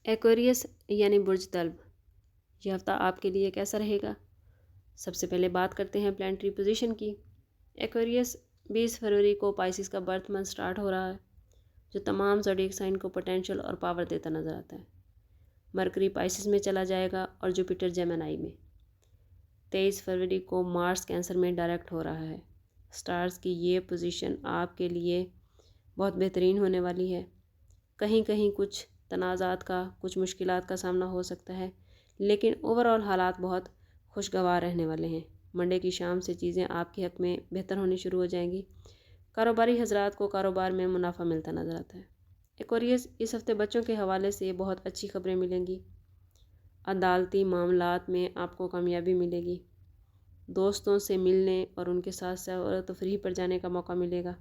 Aquarius یعنی برج طلب، یہ ہفتہ آپ کے لیے کیسا رہے گا؟ سب سے پہلے بات کرتے ہیں پلانٹری پوزیشن کی۔ ایکویریس 20 فروری کو پائسس کا برتھ منتھ سٹارٹ ہو رہا ہے، جو تمام زوڈیک سائن کو پوٹینشل اور پاور دیتا نظر آتا ہے۔ مرکری پائسس میں چلا جائے گا اور جوپیٹر جیمنائی میں۔ 23 فروری کو مارس کینسر میں ڈائریکٹ ہو رہا ہے۔ سٹارز کی یہ پوزیشن آپ کے لیے بہت بہترین ہونے والی ہے۔ کہیں کہیں کچھ تنازعات کا، کچھ مشکلات کا سامنا ہو سکتا ہے، لیکن اوورآل حالات بہت خوشگوار رہنے والے ہیں۔ منڈے کی شام سے چیزیں آپ کے حق میں بہتر ہونی شروع ہو جائیں گی۔ کاروباری حضرات کو کاروبار میں منافع ملتا نظر آتا ہے۔ ایکویریس، اس ہفتے بچوں کے حوالے سے بہت اچھی خبریں ملیں گی۔ عدالتی معاملات میں آپ کو کامیابی ملے گی۔ دوستوں سے ملنے اور ان کے ساتھ سیر و تفریح پر جانے کا موقع ملے گا۔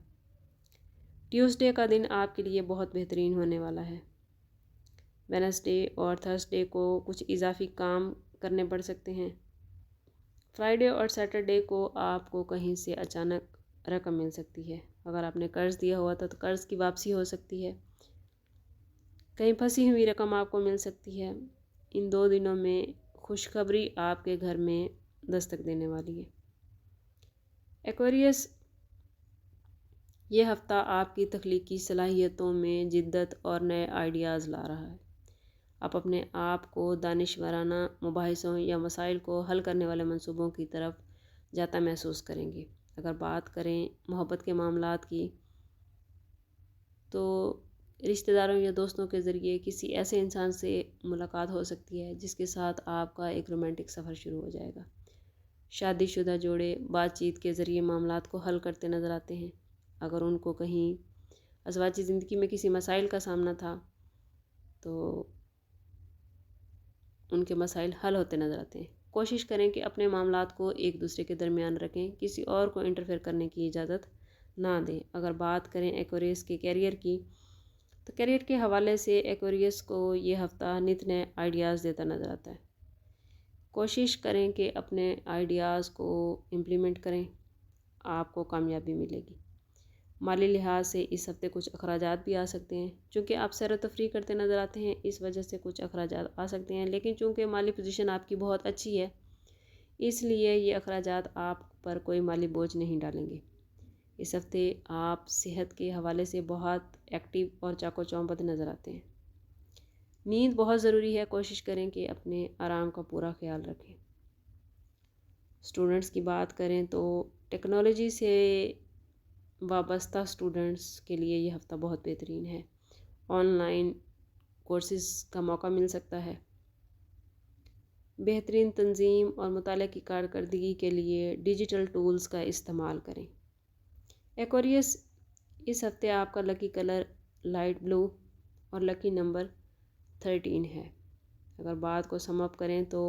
ٹیوزڈے کا دن آپ کے لیے بہت بہترین ہونے والا ہے۔ وینسڈے اور تھرسڈے کو کچھ اضافی کام کرنے پڑ سکتے ہیں۔ فرائیڈے اور سیٹرڈے کو آپ کو کہیں سے اچانک رقم مل سکتی ہے۔ اگر آپ نے قرض دیا ہوا تھا تو قرض کی واپسی ہو سکتی ہے۔ کہیں پھنسی ہوئی رقم آپ کو مل سکتی ہے۔ ان 2 دنوں میں خوشخبری آپ کے گھر میں دستک دینے والی ہے۔ ایکویریس، یہ ہفتہ آپ کی تخلیقی صلاحیتوں میں جدت اور نئے آئیڈیاز لا رہا ہے۔ آپ اپنے آپ کو دانشورانہ مباحثوں یا مسائل کو حل کرنے والے منصوبوں کی طرف جاتا محسوس کریں گے۔ اگر بات کریں محبت کے معاملات کی، تو رشتہ داروں یا دوستوں کے ذریعے کسی ایسے انسان سے ملاقات ہو سکتی ہے جس کے ساتھ آپ کا ایک رومانٹک سفر شروع ہو جائے گا۔ شادی شدہ جوڑے بات چیت کے ذریعے معاملات کو حل کرتے نظر آتے ہیں۔ اگر ان کو کہیں ازواجی زندگی میں کسی مسائل کا سامنا تھا تو ان کے مسائل حل ہوتے نظر آتے ہیں۔ کوشش کریں کہ اپنے معاملات کو ایک دوسرے کے درمیان رکھیں، کسی اور کو انٹرفیئر کرنے کی اجازت نہ دیں۔ اگر بات کریں ایکویریس کے کیریئر کی، تو کیریئر کے حوالے سے ایکویریس کو یہ ہفتہ نت نئے آئیڈیاز دیتا نظر آتا ہے۔ کوشش کریں کہ اپنے آئیڈیاز کو امپلیمنٹ کریں، آپ کو کامیابی ملے گی۔ مالی لحاظ سے اس ہفتے کچھ اخراجات بھی آ سکتے ہیں۔ چونکہ آپ سیر و تفریح کرتے نظر آتے ہیں، اس وجہ سے کچھ اخراجات آ سکتے ہیں، لیکن چونکہ مالی پوزیشن آپ کی بہت اچھی ہے، اس لیے یہ اخراجات آپ پر کوئی مالی بوجھ نہیں ڈالیں گے۔ اس ہفتے آپ صحت کے حوالے سے بہت ایکٹیو اور چاق و چوبند نظر آتے ہیں۔ نیند بہت ضروری ہے، کوشش کریں کہ اپنے آرام کا پورا خیال رکھیں۔ اسٹوڈنٹس کی بات کریں تو ٹیکنالوجی سے وابستہ اسٹوڈنٹس کے لیے یہ ہفتہ بہت بہترین ہے۔ آن لائن کورسز کا موقع مل سکتا ہے۔ بہترین تنظیم اور مطالعہ کی کارکردگی کے لیے ڈیجیٹل ٹولز کا استعمال کریں۔ ایکویریس، اس ہفتے آپ کا لکی کلر لائٹ بلو اور لکی نمبر 13 ہے۔ اگر بات کو سم اپ کریں تو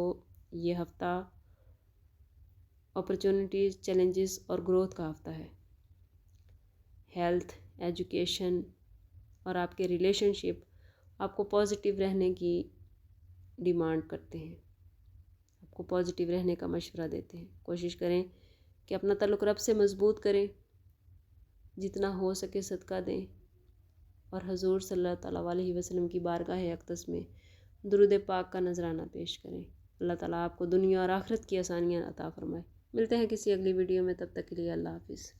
یہ ہفتہ اپرچونٹیز، چیلنجز اور گروتھ کا ہفتہ ہے۔ ہیلتھ، ایجوکیشن اور آپ کے ریلیشن شپ آپ کو پازیٹیو رہنے کی ڈیمانڈ کرتے ہیں، آپ کو پازیٹیو رہنے کا مشورہ دیتے ہیں۔ کوشش کریں کہ اپنا تعلق رب سے مضبوط کریں، جتنا ہو سکے صدقہ دیں، اور حضور صلی اللہ تعالیٰ علیہ وسلم کی بارگاہ اقدس میں درود پاک کا نذرانہ پیش کریں۔ اللہ تعالیٰ آپ کو دنیا اور آخرت کی آسانیاں عطا فرمائے۔ ملتے ہیں کسی اگلی ویڈیو میں، تب تک کے لیے اللہ حافظ۔